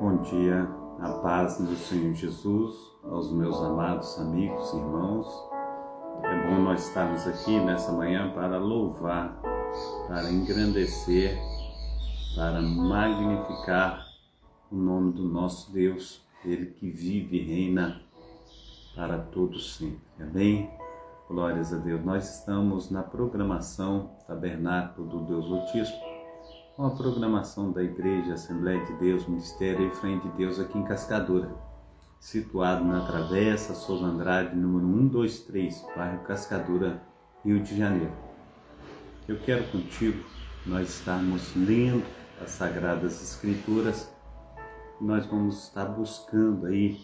Bom dia, a paz do Senhor Jesus, aos meus amados amigos e irmãos. É bom nós estarmos aqui nessa manhã para louvar, para engrandecer, para magnificar o nome do nosso Deus, Ele que vive e reina para todos sempre. Amém? Glórias a Deus. Nós estamos na programação Tabernáculo do Deus Altíssimo, com a programação da Igreja Assembleia de Deus, Ministério Efraim de Deus aqui em Cascadura, situado na Travessa Souza Andrade, número 123, bairro Cascadura, Rio de Janeiro. Eu quero contigo nós estarmos lendo as Sagradas Escrituras. Nós vamos estar buscando aí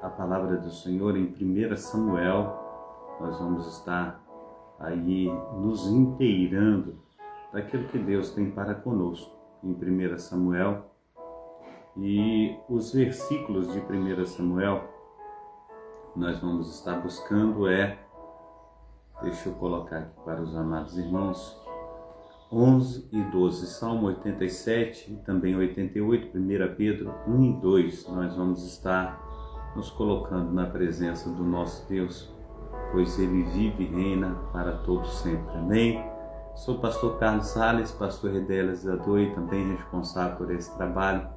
a palavra do Senhor em 1 Samuel. Nós vamos estar aí nos inteirando daquilo que Deus tem para conosco em 1 Samuel. E os versículos de 1 Samuel nós vamos estar buscando deixa eu colocar aqui para os amados irmãos, 11 e 12, Salmo 87 e também 88, 1 Pedro 1 e 2, nós vamos estar nos colocando na presença do nosso Deus, pois Ele vive e reina para todos sempre. Amém? Sou o pastor Carlos Salles, pastor realizador e também responsável por esse trabalho.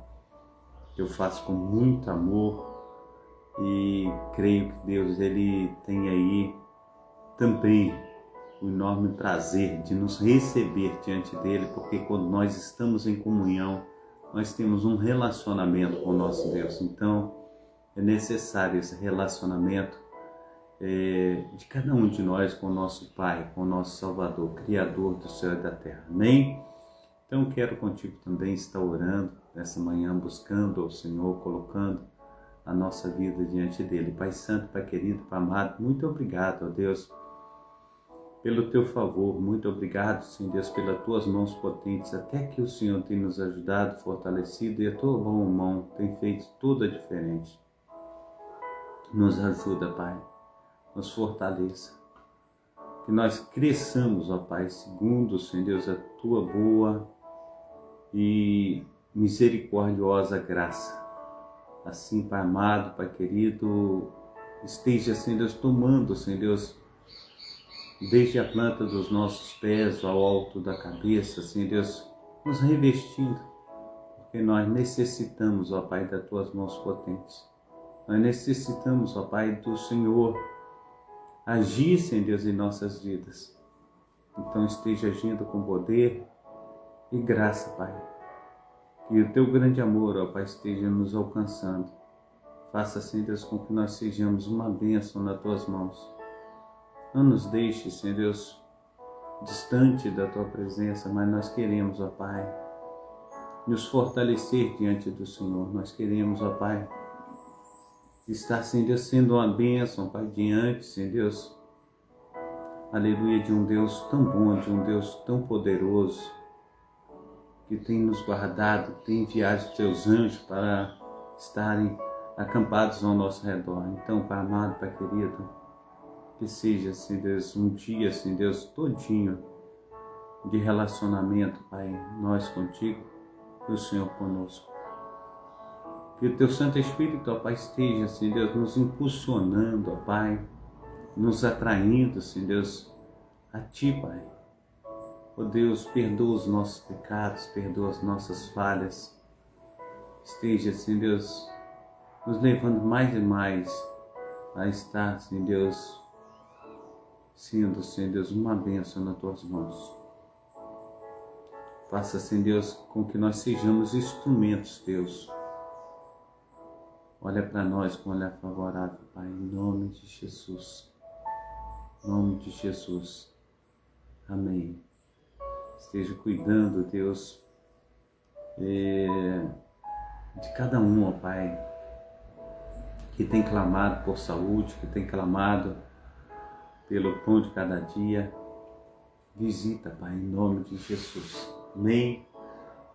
Eu faço com muito amor e creio que Deus Ele tem aí também o enorme prazer de nos receber diante dele, porque quando nós estamos em comunhão, nós temos um relacionamento com o nosso Deus. Então, é necessário esse relacionamento de cada um de nós com o nosso Pai, com o nosso Salvador, Criador do céu e da terra. Amém? Então, quero contigo também estar orando nessa manhã, buscando ao Senhor, colocando a nossa vida diante dele. Pai Santo, Pai querido, Pai amado, muito obrigado, ó Deus, pelo teu favor, muito obrigado, Senhor Deus, pelas tuas mãos potentes, até que o Senhor tem nos ajudado, fortalecido, e a tua boa mão tem feito toda a diferença. Nos ajuda, Pai, nos fortaleça, que nós cresçamos, ó Pai, segundo, Senhor Deus, a tua boa e misericordiosa graça. Assim, Pai amado, Pai querido, esteja, Senhor Deus, tomando, Senhor Deus, desde a planta dos nossos pés ao alto da cabeça, Senhor Deus, nos revestindo, porque nós necessitamos, ó Pai, das tuas mãos potentes. Nós necessitamos, ó Pai, do Senhor agir, Senhor Deus, em nossas vidas. Então esteja agindo com poder e graça, Pai. Que o teu grande amor, ó Pai, esteja nos alcançando. Faça, Senhor Deus, com que nós sejamos uma bênção nas tuas mãos. Não nos deixe, Senhor Deus, distante da tua presença, mas nós queremos, ó Pai, nos fortalecer diante do Senhor. Nós queremos, ó Pai, estar, Senhor Deus, sendo uma bênção, Pai, diante, Senhor Deus, aleluia, de um Deus tão bom, de um Deus tão poderoso, que tem nos guardado, tem enviado os teus anjos para estarem acampados ao nosso redor. Então, Pai amado, Pai querido, que seja, Senhor Deus, um dia, Senhor Deus, todinho de relacionamento, Pai, nós contigo e o Senhor conosco. Que o teu Santo Espírito, ó Pai, esteja, Senhor Deus, nos impulsionando, ó Pai, nos atraindo, Senhor Deus, a Ti, Pai. Ó Deus, perdoa os nossos pecados, perdoa as nossas falhas. Esteja, Senhor Deus, nos levando mais e mais a estar, Senhor Deus, sendo, Senhor Deus, uma bênção nas Tuas mãos. Faça, Senhor Deus, com que nós sejamos instrumentos Teus. Olha para nós com um olhar favorável, Pai, em nome de Jesus. Em nome de Jesus. Amém. Esteja cuidando, Deus, de cada um, ó Pai, que tem clamado por saúde, que tem clamado pelo pão de cada dia. Visita, Pai, em nome de Jesus. Amém.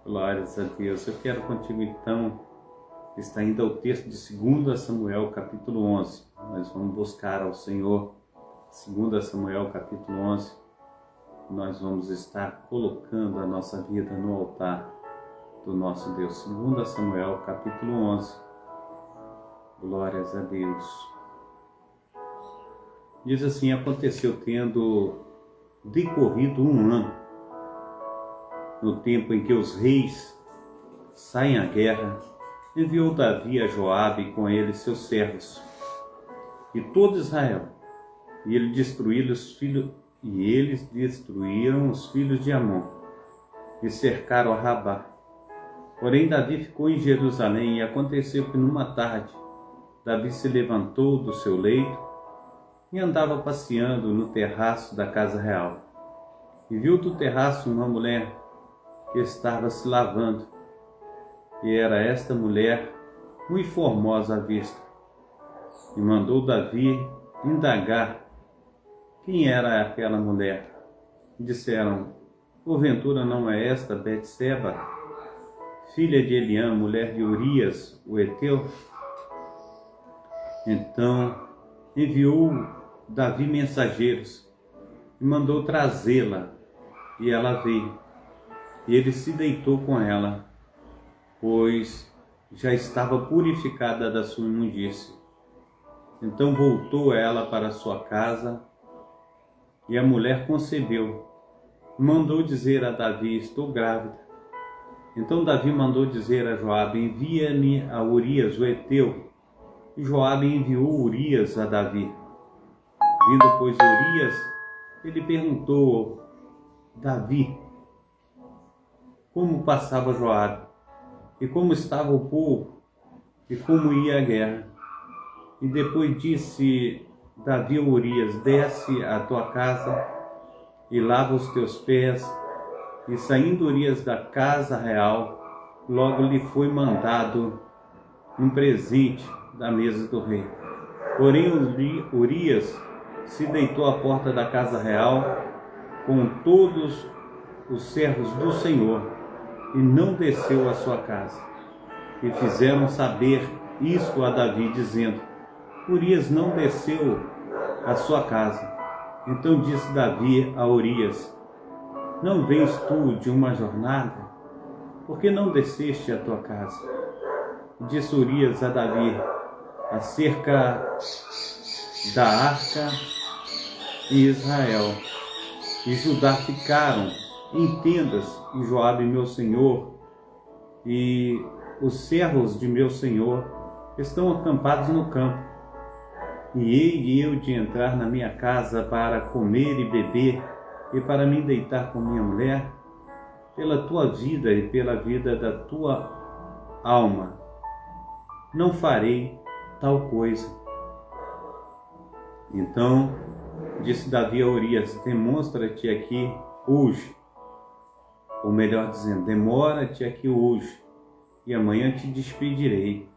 Glórias a Deus. Eu quero contigo, então, está indo ao texto de 2 Samuel, capítulo 11. Nós vamos buscar ao Senhor, 2 Samuel, capítulo 11. Nós vamos estar colocando a nossa vida no altar do nosso Deus. 2 Samuel, capítulo 11. Glórias a Deus. Diz assim: aconteceu tendo decorrido um ano, no tempo em que os reis saem à guerra, enviou Davi a Joabe e com ele seus servos e todo Israel, e eles destruíram os filhos de Amon e cercaram a Rabá. Porém Davi ficou em Jerusalém, e aconteceu que numa tarde Davi se levantou do seu leito e andava passeando no terraço da casa real, e viu do terraço uma mulher que estava se lavando, e era esta mulher muito formosa à vista. E mandou Davi indagar quem era aquela mulher. Disseram: porventura não é esta Betseba, filha de Eliã, mulher de Urias, o heteu? Então enviou Davi mensageiros e mandou trazê-la, e ela veio. E ele se deitou com ela, pois já estava purificada da sua imundície. Então voltou ela para sua casa, e a mulher concebeu. Mandou dizer a Davi: estou grávida. Então Davi mandou dizer a Joabe: envia-me a Urias, o heteu. E Joabe enviou Urias a Davi. Vindo, pois, Urias, ele perguntou a Davi como passava Joabe, e como estava o povo, e como ia a guerra. E depois disse Davi a Urias: desce à tua casa e lava os teus pés. E saindo Urias da casa real, logo lhe foi mandado um presente da mesa do rei. Porém Urias se deitou à porta da casa real com todos os servos do Senhor, e não desceu à sua casa. E fizeram saber isto a Davi, dizendo: Urias não desceu à sua casa. Então disse Davi a Urias: não vens tu de uma jornada? Por que não desceste à tua casa? Disse Urias a Davi acerca da arca, e Israel e Judá ficaram em tendas, e Joabe meu senhor e os servos de meu senhor estão acampados no campo. E hei eu de entrar na minha casa para comer e beber, e para me deitar com minha mulher? Pela tua vida e pela vida da tua alma, não farei tal coisa. Então disse Davi a Urias: demonstra-te aqui hoje, ou melhor dizendo, demora-te aqui hoje, e amanhã te despedirei.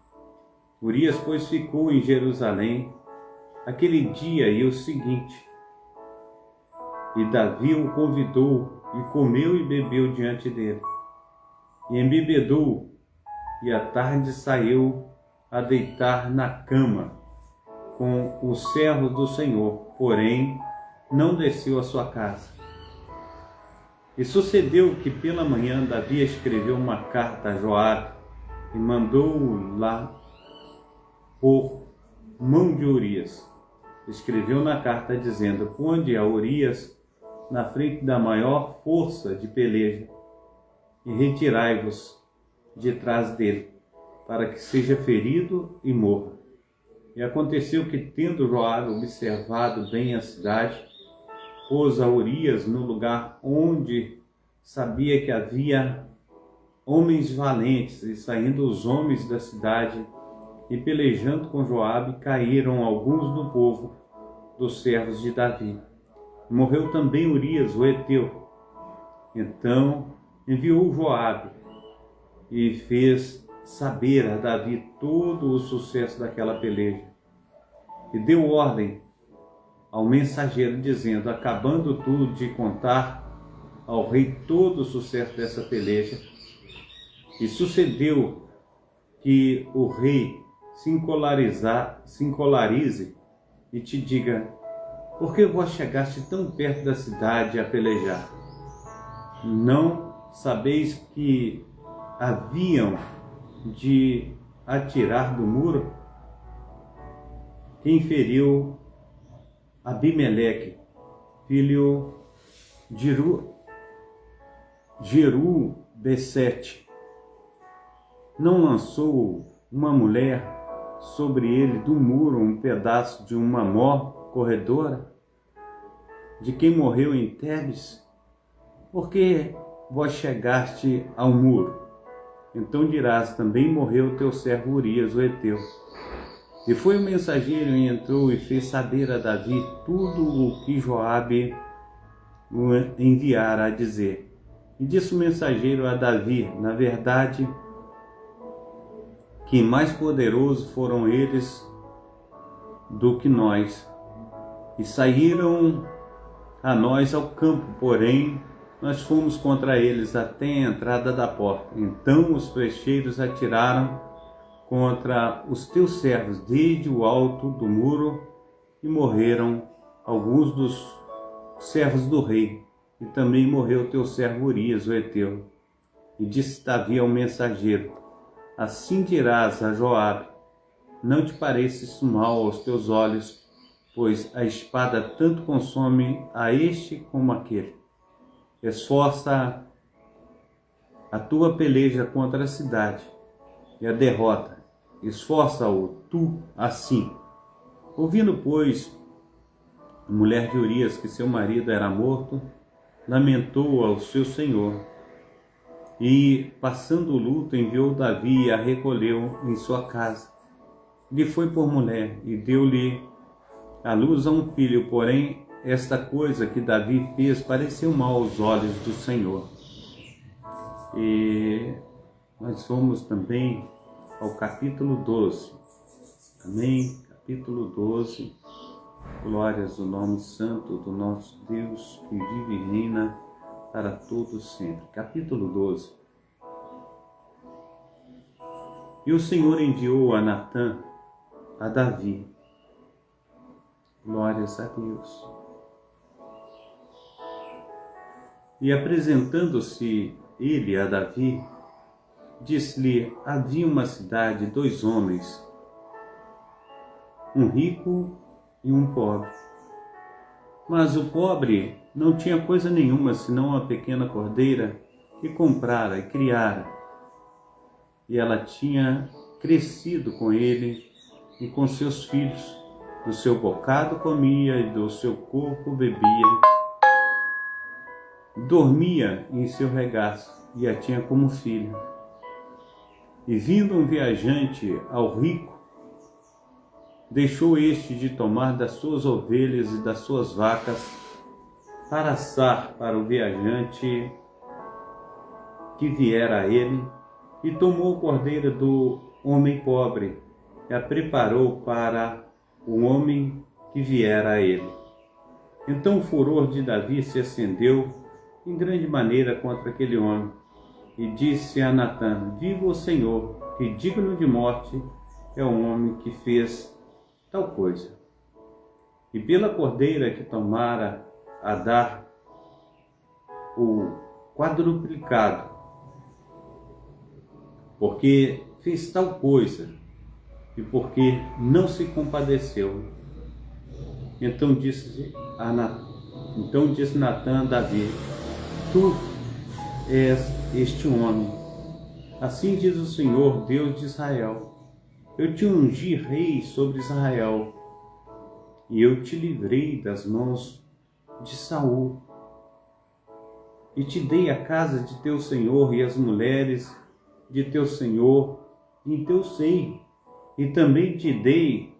Urias, pois, ficou em Jerusalém aquele dia e o seguinte, e Davi o convidou, e comeu e bebeu diante dele, e embebedou, e à tarde saiu a deitar na cama com os servos do Senhor, porém não desceu à sua casa. E sucedeu que pela manhã Davi escreveu uma carta a Joabe e mandou-o lá por mão de Urias. Escreveu na carta dizendo: ponde a Urias na frente da maior força de peleja e retirai-vos de trás dele, para que seja ferido e morra. E aconteceu que, tendo Joabe observado bem a cidade, pôs a Urias no lugar onde sabia que havia homens valentes, e saindo os homens da cidade e pelejando com Joabe, caíram alguns do povo dos servos de Davi. Morreu também Urias, o heteu. Então enviou Joabe e fez saber a Davi todo o sucesso daquela peleja, e deu ordem ao mensageiro, dizendo: acabando tu de contar ao rei todo o sucesso dessa peleja, e sucedeu que o rei se encolarize e te diga: por que vós chegaste tão perto da cidade a pelejar? Não sabeis que haviam de atirar do muro, quem feriu Abimeleque, filho de Jeru-Bessete, não lançou uma mulher sobre ele do muro um pedaço de uma mó corredora, de quem morreu em Tebes? Porque vós chegaste ao muro. Então dirás, também morreu teu servo Urias, o heteu. E foi o mensageiro e entrou e fez saber a Davi tudo o que Joabe o enviara a dizer. E disse o mensageiro a Davi, na verdade, que mais poderosos foram eles do que nós. E saíram a nós ao campo, porém nós fomos contra eles até a entrada da porta. Então os flecheiros atiraram contra os teus servos desde o alto do muro, e morreram alguns dos servos do rei, e também morreu teu servo Urias, o heteu. E disse Davi ao mensageiro, assim dirás a Joabe, não te pareça isso mal aos teus olhos, pois a espada tanto consome a este como aquele. Esforça a tua peleja contra a cidade e a derrota. Esforça-o tu assim. Ouvindo, pois, a mulher de Urias que seu marido era morto, lamentou ao seu senhor. E, passando o luto, enviou Davi e a recolheu em sua casa. Lhe foi por mulher e deu-lhe à luz a um filho, porém esta coisa que Davi fez pareceu mal aos olhos do Senhor. E nós vamos também ao capítulo 12. Amém? Capítulo 12. Glórias ao nome santo do nosso Deus, que vive e reina para todos sempre. Capítulo 12. E o Senhor enviou a Natã a Davi. Glórias a Deus. E apresentando-se ele a Davi, disse-lhe, havia uma cidade 2 homens, um rico e um pobre. Mas o pobre não tinha coisa nenhuma senão uma pequena cordeira que comprara e criara. E ela tinha crescido com ele e com seus filhos. Do seu bocado comia e do seu corpo bebia. Dormia em seu regaço e a tinha como filha. E vindo um viajante ao rico, deixou este de tomar das suas ovelhas e das suas vacas para assar para o viajante que viera a ele, e tomou a cordeira do homem pobre e a preparou para o homem que viera a ele. Então o furor de Davi se acendeu em grande maneira contra aquele homem, e disse a Natã, viva o Senhor, que digno de morte é o homem que fez tal coisa. E pela cordeira que tomara a dar o quadruplicado, porque fez tal coisa e porque não se compadeceu. Então disse Natã a Davi, tu és este homem. Assim diz o Senhor, Deus de Israel, eu te ungi rei sobre Israel, e eu te livrei das mãos de Saul, e te dei a casa de teu senhor e as mulheres de teu senhor em teu seio, e também te dei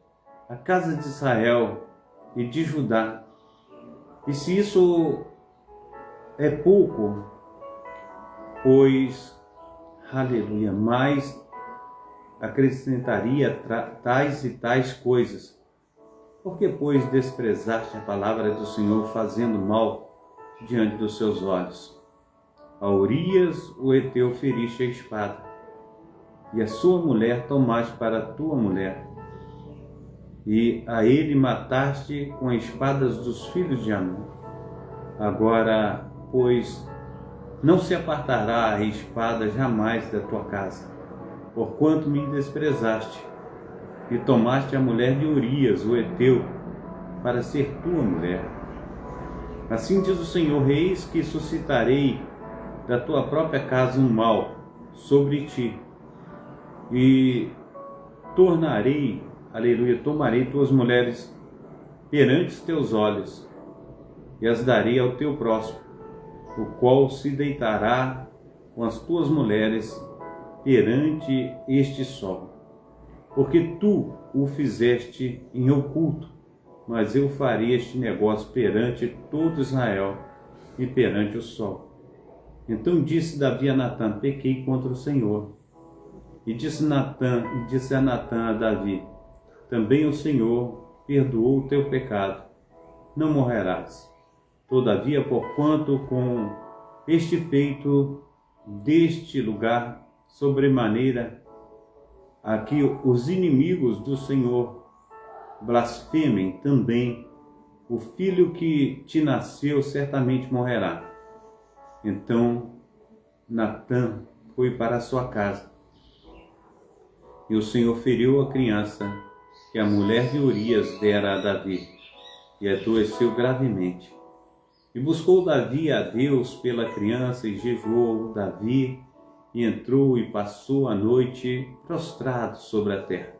a casa de Israel e de Judá. E se isso é pouco, pois, aleluia, mais acrescentaria tais e tais coisas. Porque, pois, desprezaste a palavra do Senhor, fazendo mal diante dos seus olhos? A Urias, o heteu, feriste a espada, e a sua mulher tomaste para a tua mulher, e a ele mataste com as espadas dos filhos de Amon. Agora, pois, Não se apartará a espada jamais da tua casa, porquanto me desprezaste, e tomaste a mulher de Urias, o heteu, para ser tua mulher. Assim diz o Senhor: eis que suscitarei da tua própria casa um mal sobre ti, e tomarei tuas mulheres perante os teus olhos, e as darei ao teu próximo, o qual se deitará com as tuas mulheres perante este sol. Porque tu o fizeste em oculto, mas eu farei este negócio perante todo Israel e perante o sol. Então disse Davi a Natã: pequei contra o Senhor. E disse a Natã a Davi: também o Senhor perdoou o teu pecado, não morrerás. Todavia, porquanto com este feito deste lugar sobremaneira, a que os inimigos do Senhor blasfemem também, o filho que te nasceu certamente morrerá. Então Natã foi para a sua casa, e o Senhor feriu a criança que a mulher de Urias dera a Davi, e adoeceu gravemente. E buscou Davi a Deus pela criança, e jejuou Davi, e entrou e passou a noite prostrado sobre a terra.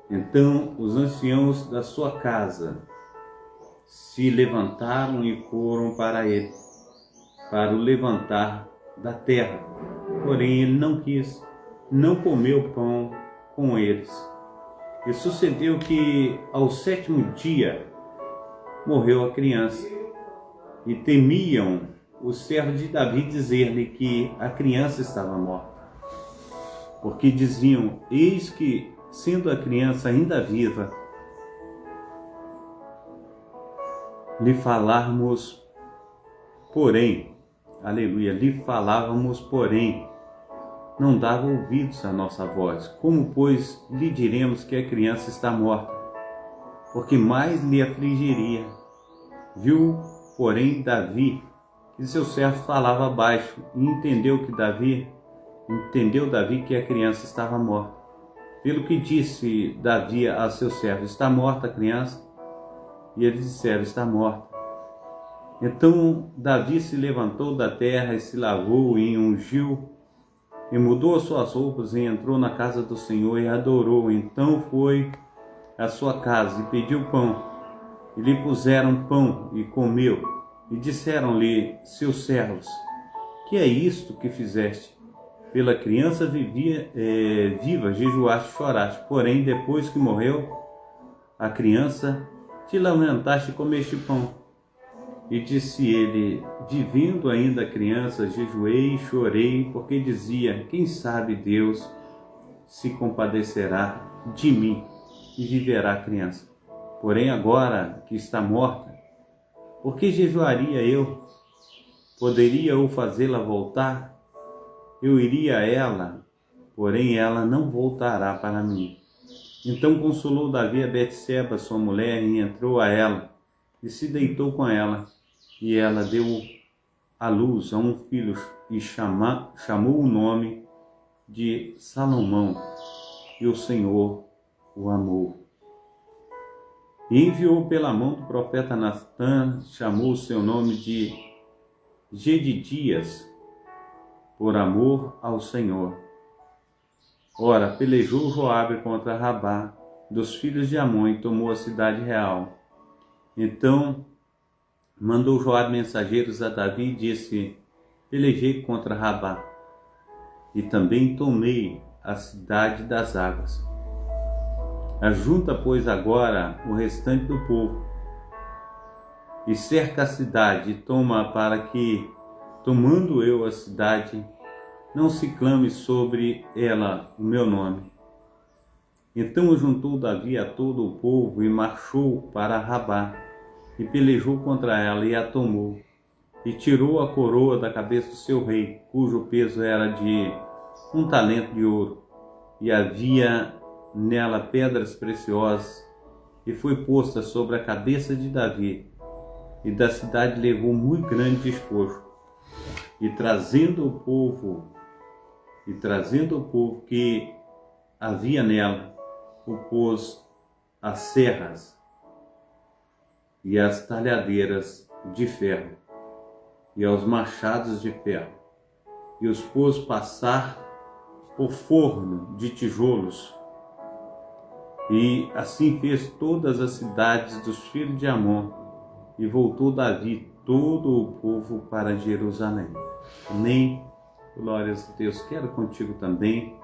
Então os anciãos da sua casa se levantaram e foram para ele, para o levantar da terra. Porém ele não quis, não comeu pão com eles. E sucedeu que ao 7º dia morreu a criança, e temiam os servos de Davi dizer-lhe que a criança estava morta, porque diziam: eis que, sendo a criança ainda viva, lhe falávamos, porém, não dava ouvidos à nossa voz. Como, pois, lhe diremos que a criança está morta? Porque mais lhe afligiria. Viu, porém, Davi que seu servo falava baixo, e entendeu Davi que a criança estava morta. Pelo que disse Davi a seu servo: está morta a criança? E eles disseram: está morta. Então Davi se levantou da terra e se lavou e ungiu, e mudou as suas roupas, e entrou na casa do Senhor e adorou. Então foi à sua casa e pediu pão, e lhe puseram pão e comeu. E disseram-lhe seus servos: que é isto que fizeste? Pela criança viva jejuaste e choraste, porém depois que morreu a criança, te lamentaste e comeste pão. E disse ele: vivendo ainda a criança, jejuei e chorei, porque dizia: quem sabe Deus se compadecerá de mim e viverá a criança. Porém agora que está morta, por que jejuaria eu? Poderia eu fazê-la voltar? Eu iria a ela, porém ela não voltará para mim. Então consolou Davi a Betseba, sua mulher, e entrou a ela, e se deitou com ela. E ela deu à luz a um filho, e chamou o nome de Salomão, e o Senhor o amou. E enviou pela mão do profeta Natã, chamou o seu nome de Gedidias, por amor ao Senhor. Ora, pelejou Joabe contra Rabá, dos filhos de Amon, e tomou a cidade real. Então mandou Joabe mensageiros a Davi e disse: pelejei contra Rabá, e também tomei a cidade das águas. Ajunta, pois, agora o restante do povo, e cerca a cidade, e toma, para que, tomando eu a cidade, não se clame sobre ela o meu nome. Então juntou Davi a todo o povo, e marchou para Rabá, e pelejou contra ela, e a tomou, e tirou a coroa da cabeça do seu rei, cujo peso era de 1 talento de ouro, e havia nela pedras preciosas, e foi posta sobre a cabeça de Davi, e da cidade levou muito grande despojo. e trazendo o povo que havia nela, o pôs as serras e as talhadeiras de ferro e aos machados de ferro, e os pôs passar por forno de tijolos. E assim fez todas as cidades dos filhos de Amon, e voltou Davi todo o povo para Jerusalém. Amém. Glórias a Deus. Quero contigo também.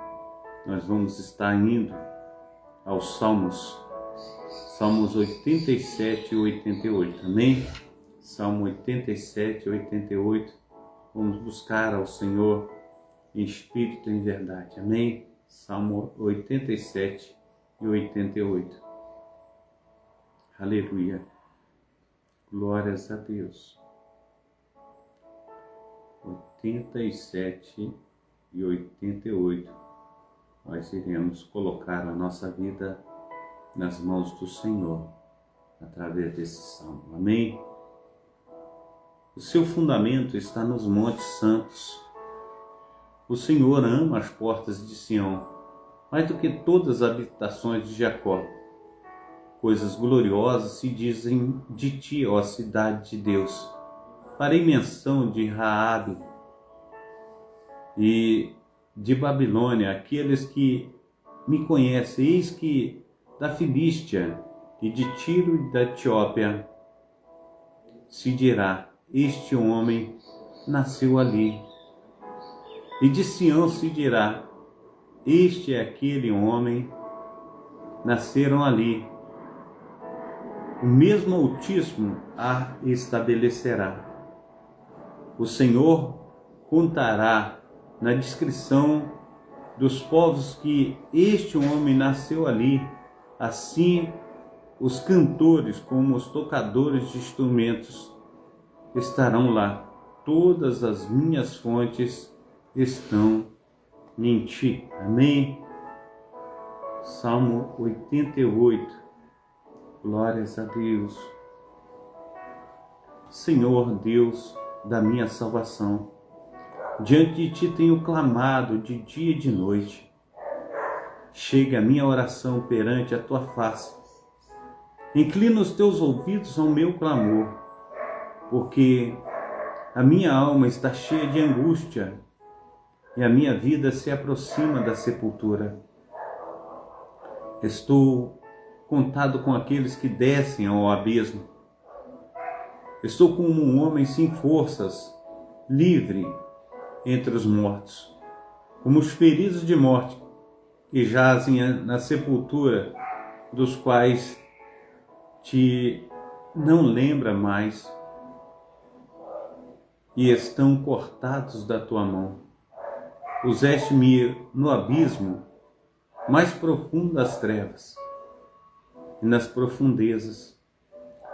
Nós vamos estar indo aos Salmos 87 e 88. Amém? Salmo 87 e 88. Vamos buscar ao Senhor em espírito e em verdade. Amém? Salmo 87 e 88. Aleluia. Glórias a Deus. 87 e 88. Nós iremos colocar a nossa vida nas mãos do Senhor através desse salmo. Amém? O seu fundamento está nos montes santos. O Senhor ama as portas de Sião, mais do que todas as habitações de Jacó. Coisas gloriosas se dizem de ti, ó cidade de Deus. Farei menção de Raabe e de Babilônia, aqueles que me conhecem. Eis que da Filístia e de Tiro e da Etiópia se dirá: este homem nasceu ali. E de Sião se dirá: este é aquele homem, nasceram ali. O mesmo Altíssimo a estabelecerá. O Senhor contará na descrição dos povos que este homem nasceu ali. Assim, os cantores como os tocadores de instrumentos estarão lá. Todas as minhas fontes estão em ti. Amém? Salmo 88. Glórias a Deus. Senhor Deus da minha salvação, diante de ti tenho clamado de dia e de noite. Chega a minha oração perante a tua face. Inclina os teus ouvidos ao meu clamor, porque a minha alma está cheia de angústia e a minha vida se aproxima da sepultura. Estou contado com aqueles que descem ao abismo. Estou como um homem sem forças, livre entre os mortos, como os feridos de morte que jazem na sepultura, dos quais te não lembra mais e estão cortados da tua mão. Puseste-me no abismo mais profundo das trevas, e nas profundezas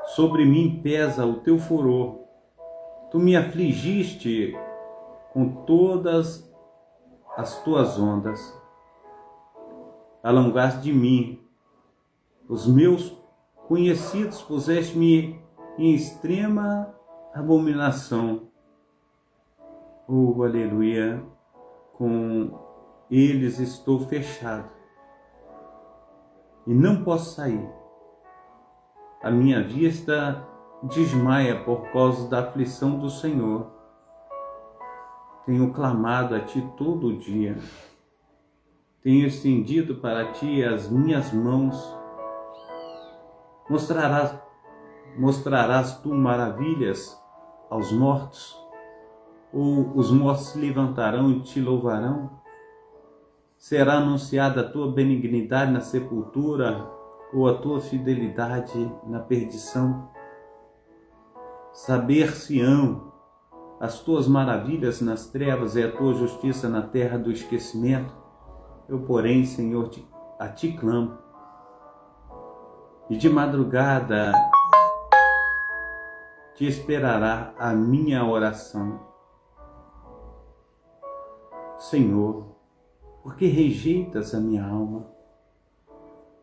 sobre mim pesa o teu furor. Tu me afligiste com todas as tuas ondas. Alongaste de mim os meus conhecidos, puseste-me em extrema abominação. Oh, aleluia! Com eles estou fechado e não posso sair. A minha vista desmaia por causa da aflição do Senhor. Tenho clamado a ti todo o dia. Tenho estendido para ti as minhas mãos. Mostrarás tu maravilhas aos mortos? Ou os mortos se levantarão e te louvarão? Será anunciada a tua benignidade na sepultura, ou a tua fidelidade na perdição? Saber-se-ão as tuas maravilhas nas trevas e a tua justiça na terra do esquecimento. Eu, porém, Senhor, a ti clamo, e de madrugada te esperará a minha oração. Senhor, por que rejeitas a minha alma?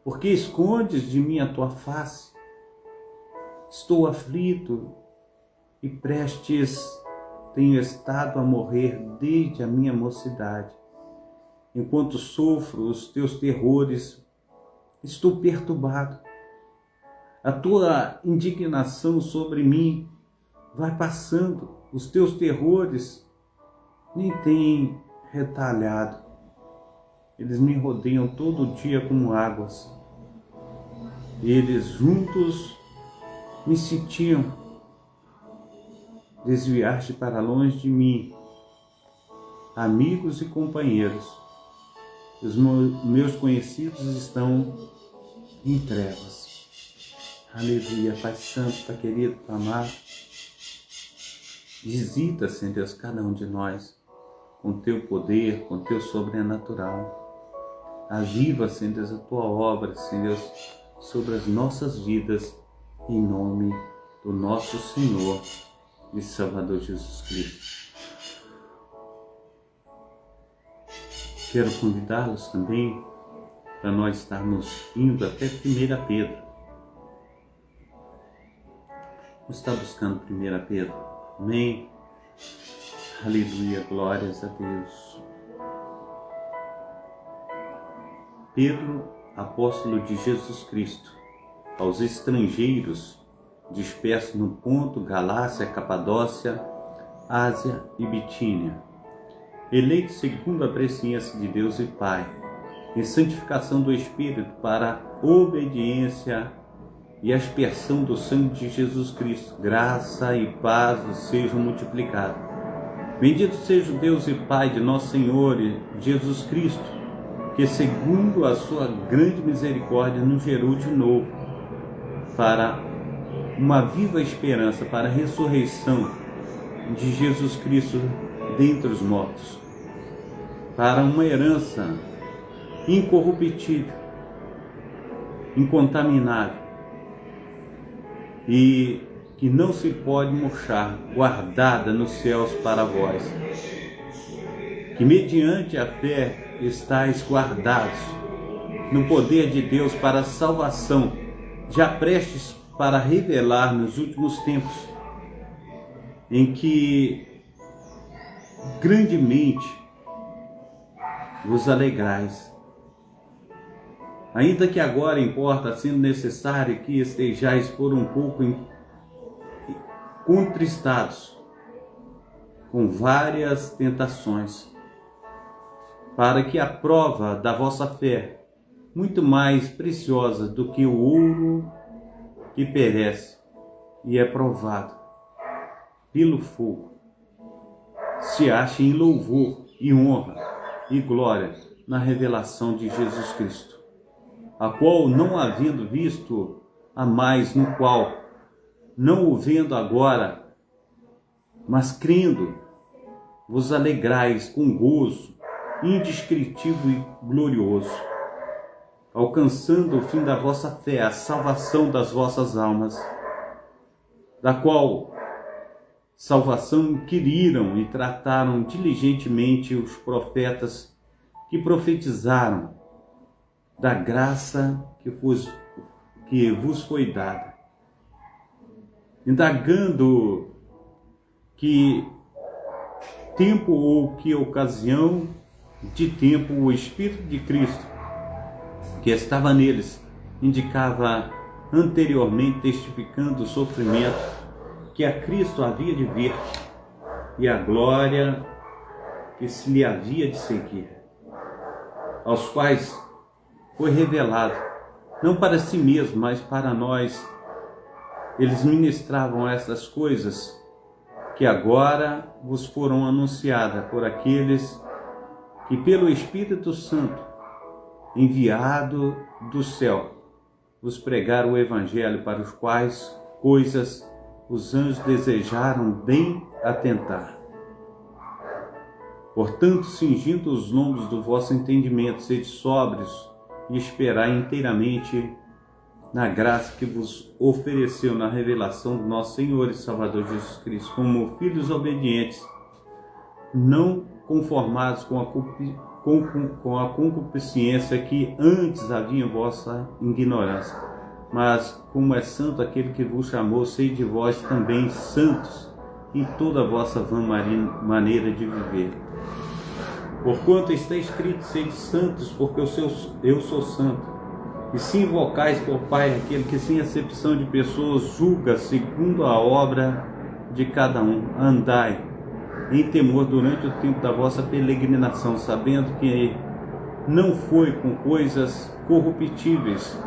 Por que escondes de mim a tua face? Estou aflito e prestes tenho estado a morrer desde a minha mocidade. Enquanto sofro os teus terrores, estou perturbado. A tua indignação sobre mim vai passando, os teus terrores nem têm retalhado. Eles me rodeiam todo dia como águas. Eles juntos me sitiam. Desviar-te para longe de mim, amigos e companheiros. Os meus conhecidos estão em trevas. Aleluia, Pai Santo, Pai querido, Pai amado. Visita, Senhor Deus, cada um de nós com teu poder, com teu sobrenatural. Aviva, Senhor Deus, a tua obra, Senhor Deus, sobre as nossas vidas, em nome do nosso Senhor e Salvador Jesus Cristo. Quero convidá-los também para nós estarmos indo até 1 Pedro. Você está buscando 1 Pedro? Amém? Aleluia, glórias a Deus. Pedro, apóstolo de Jesus Cristo, aos estrangeiros dispersos no Ponto, Galácia, Capadócia, Ásia e Bitínia, eleito segundo a presciência de Deus e Pai, em santificação do Espírito para a obediência e a aspersão do sangue de Jesus Cristo, graça e paz sejam multiplicados. Bendito seja o Deus e Pai de nosso Senhor Jesus Cristo, que segundo a sua grande misericórdia nos gerou de novo para uma viva esperança, para a ressurreição de Jesus Cristo dentre os mortos, para uma herança incorruptível, incontaminável e que não se pode murchar, guardada nos céus para vós, que mediante a fé estáis guardados no poder de Deus para a salvação, já prestes para revelar nos últimos tempos, em que grandemente vos alegrais. Ainda que agora importa, sendo necessário que estejais por um pouco contristados com várias tentações, para que a prova da vossa fé, muito mais preciosa do que o ouro que perece e é provado pelo fogo, se ache em louvor e honra e glória na revelação de Jesus Cristo, a qual, não havendo visto a mais, no qual, não o vendo agora, mas crendo, vos alegrais com gozo indescritível e glorioso, alcançando o fim da vossa fé, a salvação das vossas almas, da qual salvação inquiriram e trataram diligentemente os profetas que profetizaram da graça que vos foi dada, indagando que tempo ou que ocasião de tempo o Espírito de Cristo que estava neles indicava anteriormente, testificando o sofrimento que a Cristo havia de vir e a glória que se lhe havia de seguir, aos quais foi revelado, não para si mesmo, mas para nós. Eles ministravam essas coisas que agora vos foram anunciadas por aqueles que pelo Espírito Santo, enviado do céu, vos pregaram o Evangelho, para os quais coisas os anjos desejaram bem atentar. Portanto, cingindo os lombos do vosso entendimento, sede sóbrios e esperai inteiramente na graça que vos ofereceu na revelação do nosso Senhor e Salvador Jesus Cristo, como filhos obedientes, não conformados com a concupiscência que antes havia em vossa ignorância, mas como é santo aquele que vos chamou, sede vós também santos em toda a vossa vã maneira de viver. Porquanto está escrito: sede santos, porque eu sou santo. E se invocais por Pai aquele que, sem acepção de pessoas, julga segundo a obra de cada um, andai em temor durante o tempo da vossa peregrinação, sabendo que não foi com coisas corruptíveis,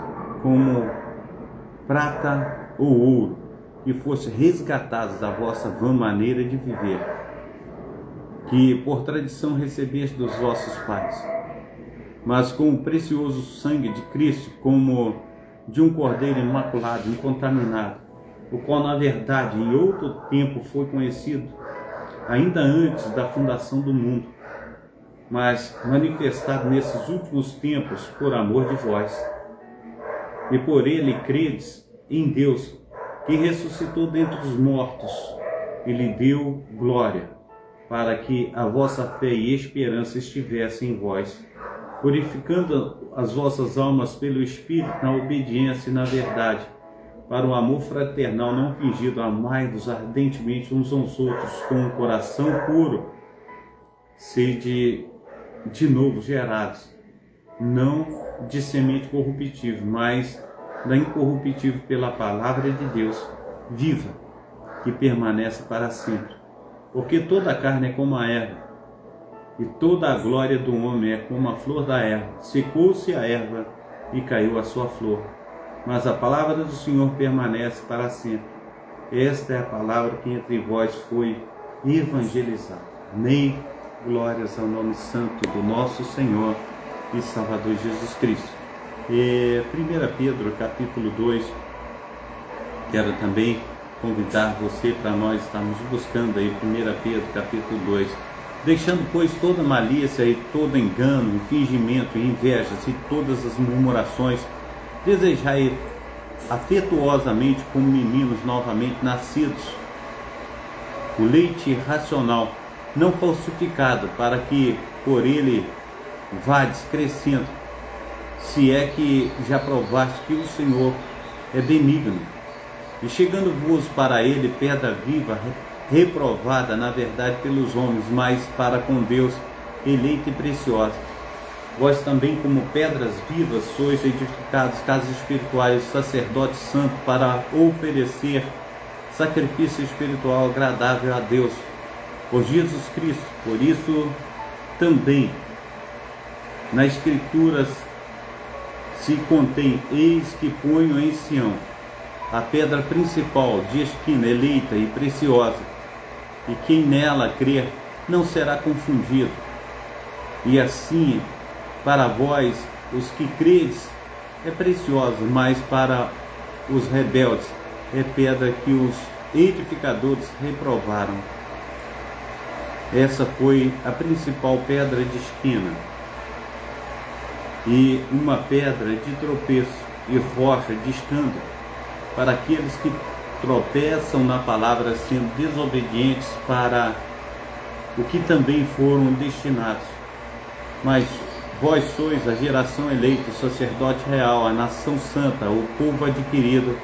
como prata ou ouro, que fosse resgatados da vossa vã maneira de viver, que por tradição recebeste dos vossos pais, mas com o precioso sangue de Cristo, como de um cordeiro imaculado, incontaminado, o qual na verdade em outro tempo foi conhecido, ainda antes da fundação do mundo, mas manifestado nesses últimos tempos por amor de vós. E por ele credes em Deus, que ressuscitou dentre os mortos e lhe deu glória, para que a vossa fé e esperança estivessem em vós, purificando as vossas almas pelo Espírito na obediência e na verdade, para o amor fraternal não fingido, amai-vos ardentemente uns aos outros com um coração puro, sede de novo gerados, não de semente corruptível, mas da incorruptível pela palavra de Deus, viva, que permanece para sempre. Porque toda a carne é como a erva, e toda a glória do homem é como a flor da erva. Secou-se a erva e caiu a sua flor, mas a palavra do Senhor permanece para sempre. Esta é a palavra que entre vós foi evangelizada. Amém. Glórias ao nome santo do nosso Senhor e Salvador Jesus Cristo. 1 Pedro capítulo 2, quero também convidar você para nós estarmos buscando aí 1 Pedro capítulo 2, deixando pois toda malícia e todo engano, fingimento e invejas e todas as murmurações, desejai afetuosamente como meninos novamente nascidos, o leite racional, não falsificado, para que por ele vades crescendo, se é que já provaste que o Senhor é benigno, e chegando-vos para ele pedra viva, reprovada na verdade pelos homens, mas para com Deus eleita e preciosa. Vós também, como pedras vivas, sois edificados casas espirituais, sacerdote santo, para oferecer sacrifício espiritual agradável a Deus por Jesus Cristo. Por isso também na Escritura se contém: eis que ponho em Sião a pedra principal de esquina, eleita e preciosa, e quem nela crer não será confundido. E assim, para vós, os que credes, é preciosa, mas para os rebeldes é pedra que os edificadores reprovaram. Essa foi a principal pedra de esquina, e uma pedra de tropeço e rocha de escândalo para aqueles que tropeçam na palavra, sendo desobedientes para o que também foram destinados. Mas vós sois a geração eleita, o sacerdote real, a nação santa, o povo adquirido,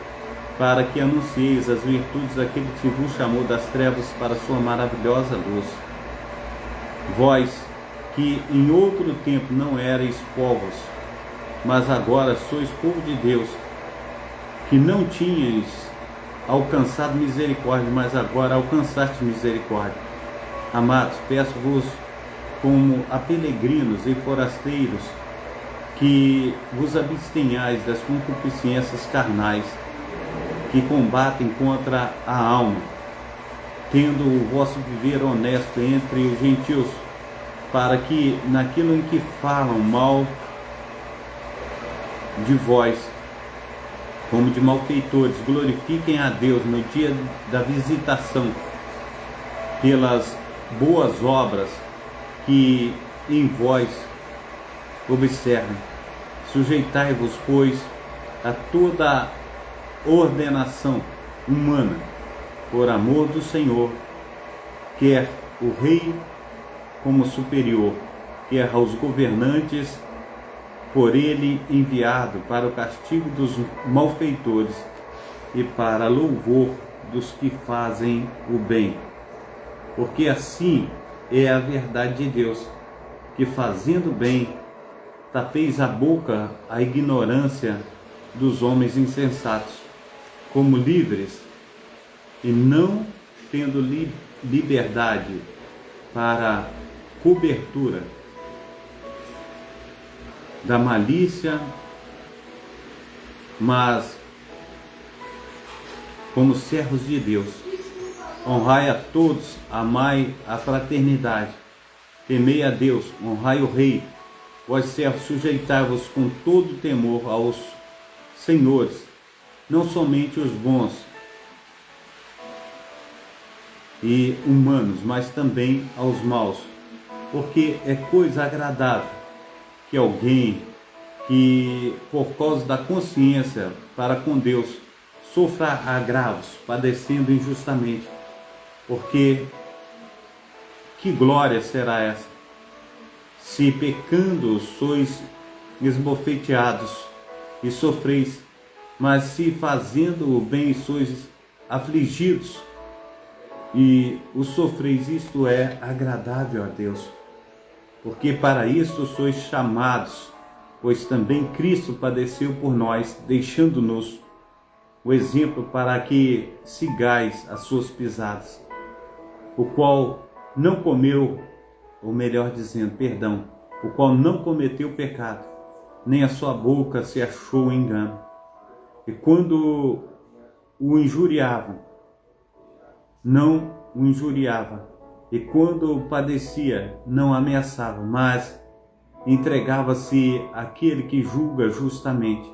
para que anuncieis as virtudes daquele que vos chamou das trevas para a sua maravilhosa luz. Vós que em outro tempo não erais povos, mas agora sois povo de Deus, que não tinhais alcançado misericórdia, mas agora alcançaste misericórdia. Amados, peço-vos, como a peregrinos e forasteiros, que vos abstenhais das concupiscências carnais, que combatem contra a alma, tendo o vosso viver honesto entre os gentios, para que naquilo em que falam mal de vós, como de malfeitores, glorifiquem a Deus no dia da visitação, pelas boas obras que em vós observem. Sujeitai-vos, pois, a toda ordenação humana, por amor do Senhor, quer o rei como superior, quer aos governantes, por ele enviado para o castigo dos malfeitores e para louvor dos que fazem o bem. porque assim é a verdade de Deus, que fazendo bem, tapeis a boca à ignorância dos homens insensatos, como livres, e não tendo liberdade para cobertura da malícia, mas como servos de Deus, honrai a todos, amai a fraternidade, temei a Deus, honrai o Rei. Vós servos, sujeitai-vos com todo temor aos senhores, não somente os bons e humanos, mas também aos maus, porque é coisa agradável que alguém que, por causa da consciência para com Deus, sofra agravos, padecendo injustamente, porque que glória será essa, se pecando sois esbofeteados e sofreis, mas se fazendo o bem sois afligidos e o sofreis, isto é agradável a Deus, porque para isto sois chamados, pois também Cristo padeceu por nós, deixando-nos o exemplo para que sigais as suas pisadas, o qual não comeu, ou melhor dizendo, perdão, o qual não cometeu pecado, nem a sua boca se achou engano. E quando o injuriavam, não o injuriava, e quando padecia, não ameaçava, mas entregava-se àquele que julga justamente,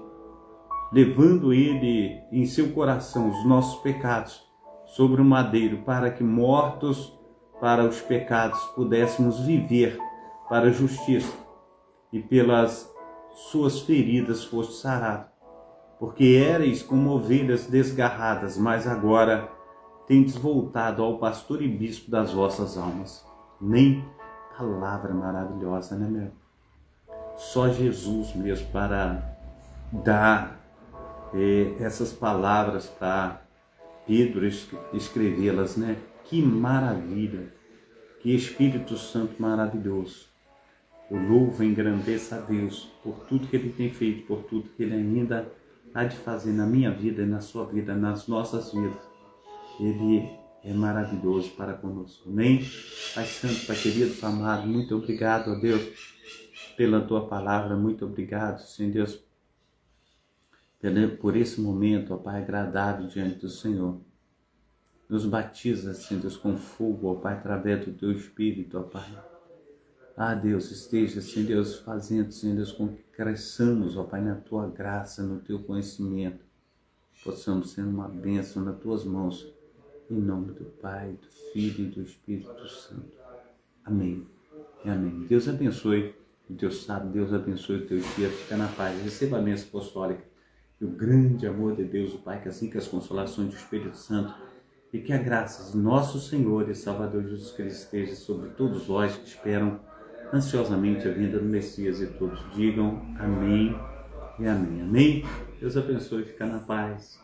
levando ele em seu coração os nossos pecados sobre o madeiro, para que, mortos para os pecados, pudéssemos viver para a justiça, e pelas suas feridas foste sarado. Porque éreis como ovelhas desgarradas, mas agora tendes voltado ao pastor e bispo das vossas almas. Nem palavra maravilhosa, né, meu? Só Jesus mesmo para dar essas palavras para Pedro escrevê-las, né? Que maravilha, que Espírito Santo maravilhoso. Eu louvo e engrandeço a Deus por tudo que Ele tem feito, por tudo que Ele ainda há de fazer na minha vida e na sua vida, nas nossas vidas. Ele é maravilhoso para conosco. Amém? Pai Santo, Pai querido, Pai amado, muito obrigado, ó Deus, pela Tua palavra. Muito obrigado, Senhor Deus, por esse momento, ó Pai, agradável diante do Senhor. Nos batiza, Senhor Deus, com fogo, ó Pai, através do Teu Espírito, ó Pai. Ah, Deus, esteja, Senhor Deus, fazendo, Senhor Deus, com que cresçamos, ó Pai, na Tua graça, no Teu conhecimento. Possamos ser uma bênção nas Tuas mãos. Em nome do Pai, do Filho e do Espírito Santo. Amém e amém. Deus abençoe o teu sábado, Deus abençoe o teu dia. Fica na paz, receba a bênção apostólica e o grande amor de Deus, o Pai, que assim que as consolações do Espírito Santo e que a graça de nosso Senhor e Salvador Jesus Cristo esteja sobre todos vós que esperam ansiosamente a vinda do Messias, e todos digam amém e amém. Amém. Deus abençoe, fica na paz.